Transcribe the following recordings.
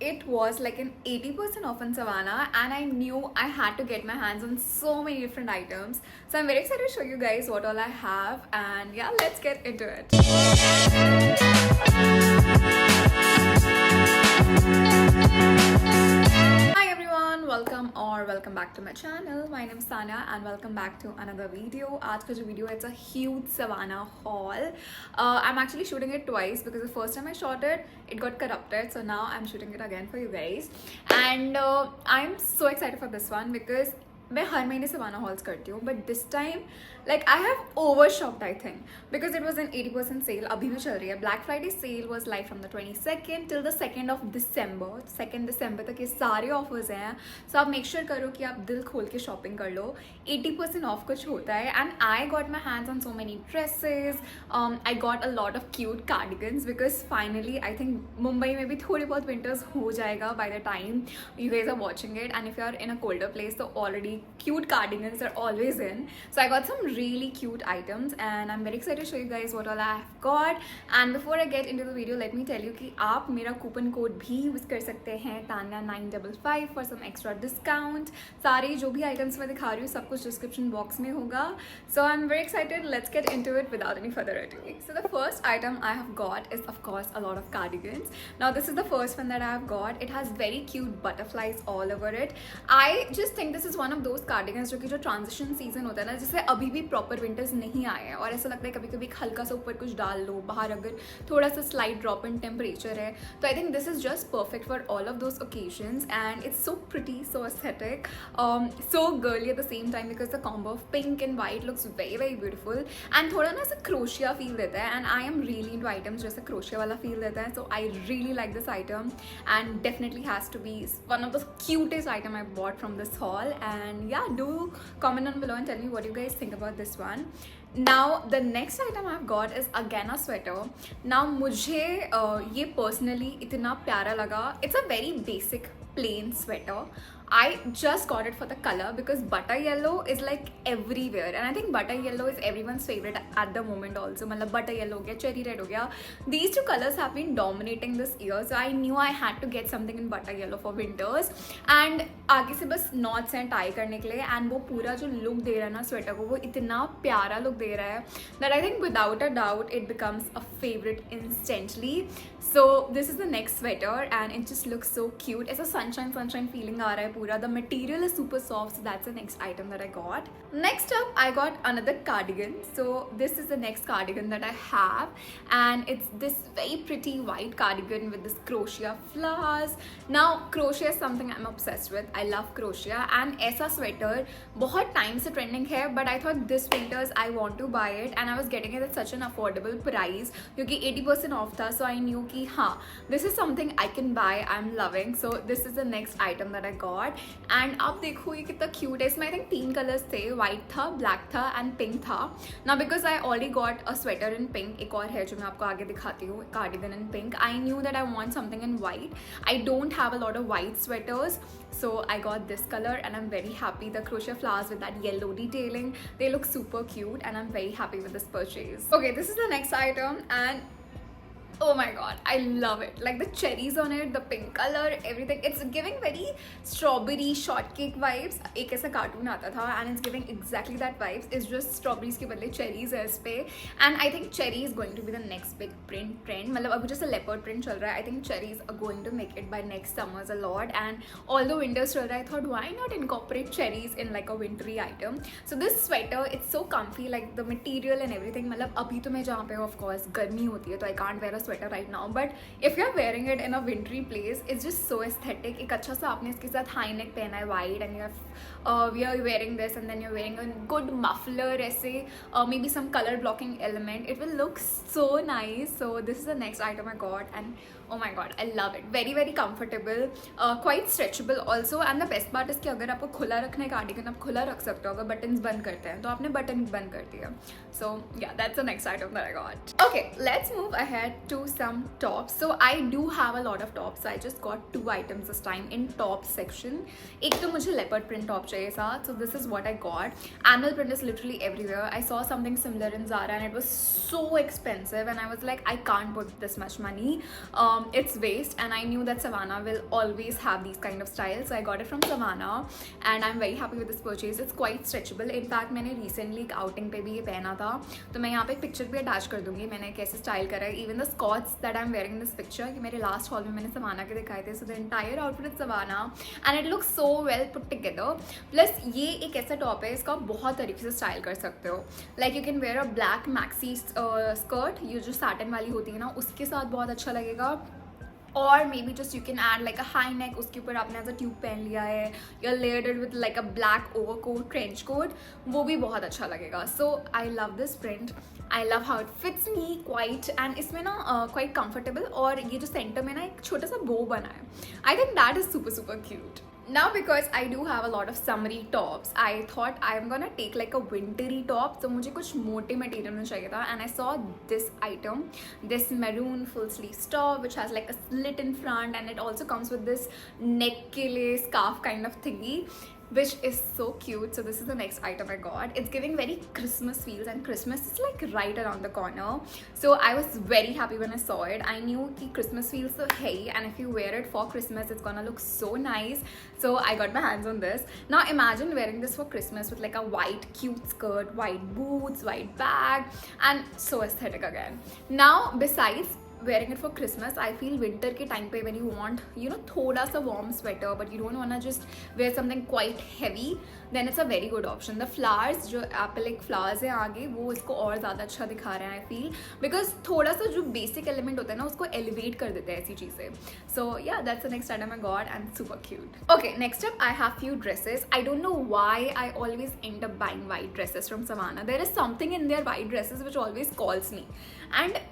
it was like an 80% off in Savannah, and I knew I had to get my hands on so many different items. So I'm very excited to show you guys what all I have, and yeah, let's get into it. Hi everyone, welcome back to my channel. My name is Tanya and welcome back to another video. आज का जो video है, it's a huge Savannah haul. I'm actually shooting it twice because the first time I shot it, it got corrupted. So now I'm shooting it again for you guys. And I'm so excited for this one because मैं हर महीने savanna hauls करती हूँ, but this time like I have over shopped I think because it was an 80% sale. अभी भी चल रही है. Black Friday sale was live from the 22nd till the 2nd of December. 2nd December तक ये सारे ऑफर्स हैं. सो आप मेक श्योर करो कि आप दिल खोल के शॉपिंग कर लो. 80% ऑफ कुछ होता है. And I got my hands on so many dresses. I got a lot of cute cardigans because finally I think Mumbai में भी थोड़ी बहुत विंटर्स हो जाएगा by the time you guys are watching it, and if you are in a colder place, so already cute cardigans are always in. So I got some really cute items and I'm very excited to show you guys what all I have got. And before I get into the video, let me tell you कि आप मेरा coupon code भी use कर सकते हैं Tanya955 for some extra discount. सारे जो भी items मैं दिखा रही हूँ सब कुछ description box में होगा. So I'm very excited. Let's get into it without any further ado. So the first item I have got is of course a lot of cardigans. Now this is the first one that I have got. It has very cute butterflies all over it. I just think this is one of those cardigans जो कि जो transition season होता है ना, जिससे अभी भी proper winters नहीं आए हैं और ऐसा लगता है कभी कभी हल्का सा ऊपर कुछ डाल लो बाहर अगर थोड़ा सा स्लाइट ड्रॉप इन टेम्परेचर है. तो I think this is just perfect for all of those occasions and it's so pretty, so aesthetic, so girly at the same time because the combo of pink and white looks very very beautiful and थोड़ा ना ऐसा crochet feel देता है. And I am really into items जैसे crochet वाला feel देता है. So I really like this item and definitely has to be one of the cutest item I bought from this hall. And या, do comment on below and tell me what you guys think about this one. Now the next item I've got is again a sweater. Now मुझे ये personally इतना प्यारा लगा. It's a very basic plain sweater. I just got it for the color because butter yellow is like everywhere and I think butter yellow is everyone's favorite at the moment also. मतलब butter yellow हो गया, cherry red हो गया. These two colors have been dominating this year, so I knew I had to get something in butter yellow for winters. And आगे से बस knots हैं tie करने के लिए and वो पूरा जो look दे रहा है ना स्वेटर को, वो इतना प्यारा look दे रहा है that I think without a doubt it becomes a favorite instantly. So this is the next sweater and it just looks so cute. ऐसा sunshine feeling आ रहा है पूरा. The material is super soft, so that's the next item that I got. Next up, I got another cardigan. So this is the next cardigan that I have and it's this very pretty white cardigan with this crochet flowers. Now crochet is something I'm obsessed with. I love crochet and ऐसा sweater बहुत time से trending है, but I thought this winters I want to buy it and I was getting it at such an affordable price क्योंकि 80% off था. So I knew कि हाँ, this is something I can buy. I'm loving. So this is the next item that I got. And आप देखो ये कितना cute है. इसमें आई थिंक 3 कलर्स थे. वाइट था, ब्लैक था एंड पिंक था. ना because I already got a sweater in pink. एक और है जो मैं आपको आगे दिखाती हूँ, cardigan in pink. I knew that I want something in white. I don't have a lot of white sweaters, so I got this color and I'm very happy. The crochet flowers with that yellow detailing, they look super cute and I'm very happy with this purchase. Okay, this is the next item and oh my god, I love it. Like the cherries on it, the pink color, everything. It's giving very strawberry shortcake vibes. एक ऐसा cartoon आता था and it's giving exactly that vibes. It's just strawberries के बदले cherries है इस पे. And I think cherry is going to be the next big print trend. मतलब अभी जैसे leopard print चल रहा है, I think cherries are going to make it by next summers a lot. And although winters चल रहा है, I thought why not incorporate cherries in like a wintry item. So this sweater, it's so comfy, like the material and everything. मतलब अभी तो मैं जहाँ पे of course गर्मी होती है तो I can't wear a sweater right now, but if you're wearing it in a wintry place, it's just so aesthetic. एक अच्छा सा आपने इसके साथ high neck पहना है white and you are wearing this and then you're wearing a good muffler ऐसे, maybe some color blocking element, it will look so nice. So this is the next item I got and oh my god, I love it. Very very comfortable, quite stretchable also. And the best part is कि अगर आपको खुला रखना है cardigan, आप खुला रख सकते हो. अगर बटन्स बंद करते हैं तो आपने बटन बंद कर दिया. So yeah, that's the next item that I got. Okay, let's move ahead to some tops. So I do have a lot of tops. So I just got 2 items this time in top section. एक तो मुझे leopard print top चाहिए था. So this is what I got. Animal print is literally everywhere. I saw something similar in Zara and it was so expensive and I was like, I can't put this much money. its waist, and I knew that Savannah will always have these kind of styles, so I got it from Savannah and I'm very happy with this purchase. It's quite stretchable. In fact मैंने recently एक outing पे भी ये पहना था, तो मैं यहाँ पे एक picture भी attach कर दूँगी मैंने कैसे style करा है. Even the Scots that I'm wearing in this picture, कि मेरे last haul में मैंने Savannah के दिखाए थे, so the entire outfit is Savannah and it looks so well put together. Plus ये एक ऐसा top है, इसका बहुत तरीके से style कर सकते हो. Like you can wear a black maxi skirt, ये जो satin वाली होती है ना, उसके साथ बहुत अच्छा लगेगा. और may be just you can add like a high neck, उसके ऊपर आपने एज अ ट्यूब पहन लिया है, या layered it with like a black over coat, trench coat, वो भी बहुत अच्छा लगेगा. So I love this print, I love how it fits me quite, and इसमें ना क्वाइट कंफर्टेबल, और ये जो सेंटर में ना एक छोटा सा बो बना है, I think that is super super cute. Now because I do have a lot of summery tops, I thought I'm gonna take like a wintry top, so मुझे कुछ मोटे मटेरियल में चाहिए था, and I saw this item, this maroon full sleeve top which has like a slit in front, and it also comes with this neck के लिए scarf kind of thingy, which is so cute. So this is the next item I got. It's giving very Christmas feels, and Christmas is like right around the corner, so I was very happy when I saw it. I knew कि Christmas feels so hey, and if you wear it for Christmas it's gonna look so nice, so I got my hands on this. Now imagine wearing this for Christmas with like a white cute skirt, white boots, white bag, and so aesthetic again. Now besides wearing it for Christmas, I feel winter के time पे when you want, you know, थोड़ा सा warm sweater but you don't wanna just wear something quite heavy, then it's a very good option. The flowers, जो applic flowers है आगे, वो इसको और ज़्यादा अच्छा दिखा रहे हैं I feel, because थोड़ा सा जो basic element होता है ना, उसको elevate कर देते हैं ऐसी चीज़ें. So yeah, that's the next item I got and super cute. Okay, next up I have few dresses. I don't know why I always end up buying white dresses from Savannah. There is something in their white dresses which always calls me, and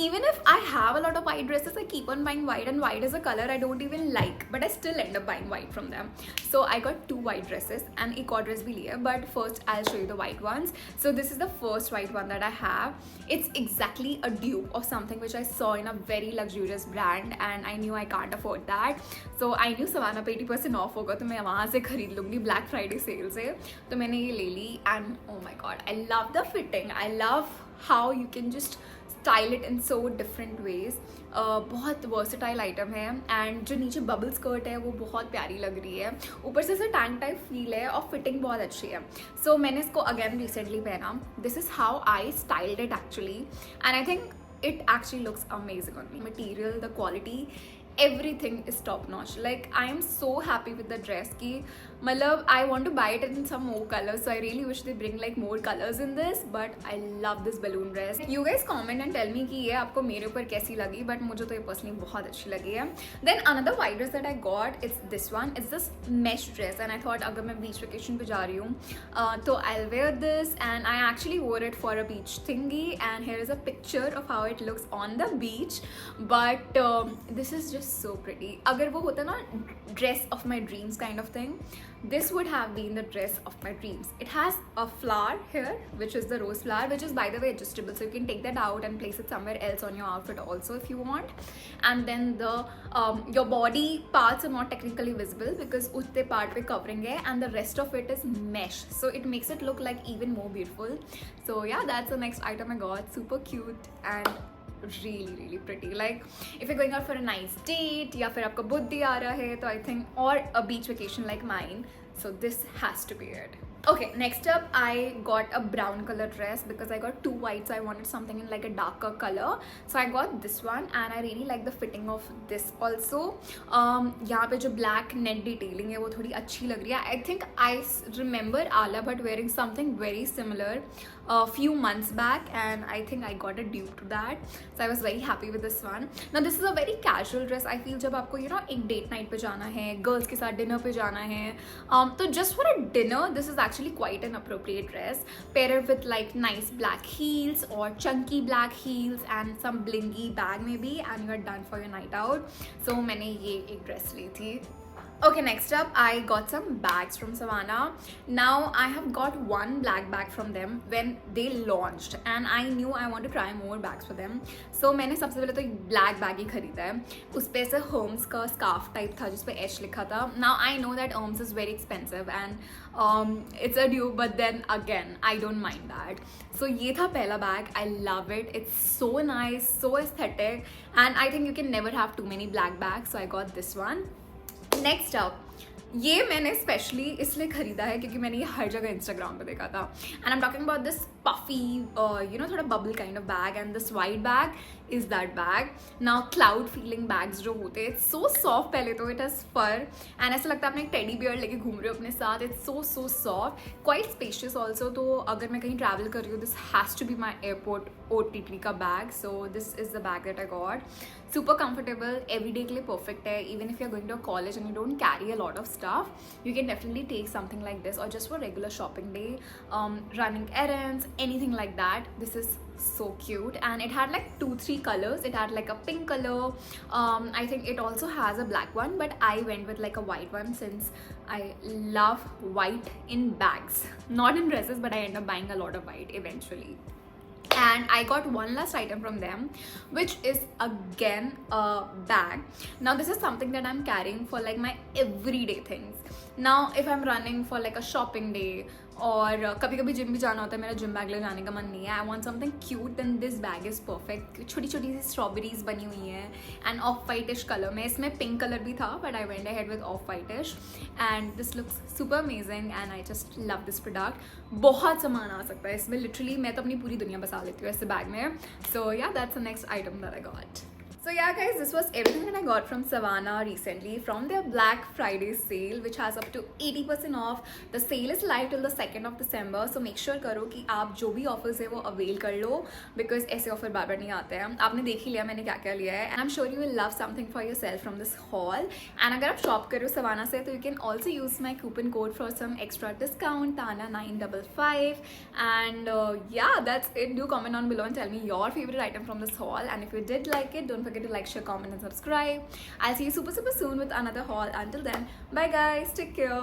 even if I have a lot of white dresses, I keep on buying white, and white is a color I don't even like, but I still end up buying white from them. So I got 2 white dresses and एक और dress भी ली है, but first I'll show you the white ones. So this is the first white one that I have. It's exactly a dupe of something which I saw in a very luxurious brand, and I knew I can't afford that. So I knew Savannah पे 80% off होगा, तो मैं वहाँ से खरीद लूँगी Black Friday sale से. तो मैंने ये ले ली, and oh my god, I love the fitting. I love how you can just style it in so different ways. बहुत versatile item है, and जो नीचे bubble skirt है वो बहुत प्यारी लग रही है, ऊपर से ऐसा tank type feel है, और fitting बहुत अच्छी है. So मैंने इसको again recently पहना. This is how I styled it actually, and I think it actually looks amazing on me. Material, the quality, everything is top notch. Like I am so happy with the dress ki matlab I want to buy it in some more colors, so I really wish they bring like more colors in this, but I love this balloon dress. You guys comment and tell me कि ये आपको मेरे ऊपर कैसी लगी, but मुझे तो ये personally बहुत अच्छी लगी है. Then another white dress that I got, it's this one. It's this mesh dress, and I thought अगर मैं beach vacation पे जा रही हूँ तो I'll wear this, and I actually wore it for a beach thingy, and here is a picture of how it looks on the beach. But this is just so pretty. अगर वो होता ना dress of my dreams kind of thing, this would have been the dress of my dreams. It has a flower here, which is the rose flower, which is by the way adjustable, so you can take that out and place it somewhere else on your outfit also if you want. And then the your body parts are not technically visible because utne part pe covering hai, and the rest of it is mesh, so it makes it look like even more beautiful. So yeah, that's the next item I got. Super cute and really really pretty. Like if you're going out for a nice date या फिर आपका birthday आ रहा है, तो I think, or a beach vacation like mine, so this has to be it. Okay, next up I got a brown color dress because I got 2 whites, so I wanted something in like a darker color, so I got this one, and I really like the fitting of this also. यहाँ पे जो black net detailing है वो थोड़ी अच्छी लग रही है. I think I remember Alia Bhatt wearing something very similar a few months back, and I think I got a dupe to that, so I was very happy with this one. Now this is a very casual dress. I feel जब आपको you know एक date night पे जाना है, girls के साथ dinner पे जाना है, तो just for a dinner this is actually quite an appropriate dress. Pair it with like nice black heels or chunky black heels and some blingy bag maybe, and you're done for your night out. So मैंने ये एक dress ली थी. Okay, next up, I got some bags from Savannah. Now, I have got one black bag from them when they launched, and I knew I want to try more bags for them. So मैंने सबसे पहले तो एक black bag ही खरीदा है. उस पे ऐसे Hermes का scarf type था जिस पे H लिखा था. Now I know that Hermes is very expensive and it's a dupe, but then again I don't mind that. So ये था पहला bag. I love it. It's so nice, so aesthetic, and I think you can never have too many black bags. So I got this one. Next up ये मैंने specially इसलिए खरीदा है क्योंकि मैंने ये हर जगह इंस्टाग्राम पे देखा था and I am talking about this puffy you know थोड़ा bubble kind of bag and this white bag is that bag. Now cloud feeling bags जो होते हैं सो सॉफ्ट, पहले तो इट हैज़ फर एंड ऐसा लगता है आपने एक टेडी बियर लेके घूम रहे हो अपने साथ. It's so soft, quite spacious also. तो अगर मैं कहीं ट्रैवल कर रही हूँ this has to be my airport OTT का bag. So this is the bag that I got. Super comfortable, everyday के लिए perfect है. Even if you're going to a college and you don't carry a lot of stuff, you can definitely take something like this, or just for regular shopping day, running errands, anything like that. This is so cute, and it had like 2-3 colors. It had like a pink color. I think it also has a black one, but I went with like a white one since I love white in bags, not in dresses, but I end up buying a lot of white eventually. And I got one last item from them, which is again a bag. Now this is something that I'm carrying for like my everyday things. Now if I'm running for like a shopping day, और कभी कभी gym भी जाना होता है, मेरा gym bag ले जाने का मन नहीं है, I want something cute, then this bag is perfect. छोटी छोटी सी स्ट्रॉबेरीज बनी हुई हैं एंड ऑफ वाइटिश कलर में. इसमें पिंक कलर भी था but I went ahead with of whitish and this looks super amazing and I just love this product. बहुत सामान आ सकता है इसमें, लिटरली मैं तो अपनी पूरी दुनिया बसा लेती हूँ ऐसे बैग में. सो या that's the next item that I got. So yeah guys, this was everything that I got from Savannah recently from their Black Friday sale, which has up to 80% off. The sale is live till the 2nd of December, so make sure करो कि आप जो भी offers है वो avail कर लो, because ऐसे offer बार बार नहीं आते हैं. आपने देख ही लिया मैंने क्या क्या लिया है, and I'm sure you will love something for yourself from this haul. And अगर आप shop कर रहे हो Savannah से तो you can also use my coupon code for some extra discount, TANA955. And yeah, that's it. Do comment down below and tell me your favorite item from this haul, and if you did like it, don't forget to like, share, comment and subscribe. I'll see you super soon with another haul. Until then, bye guys, take care.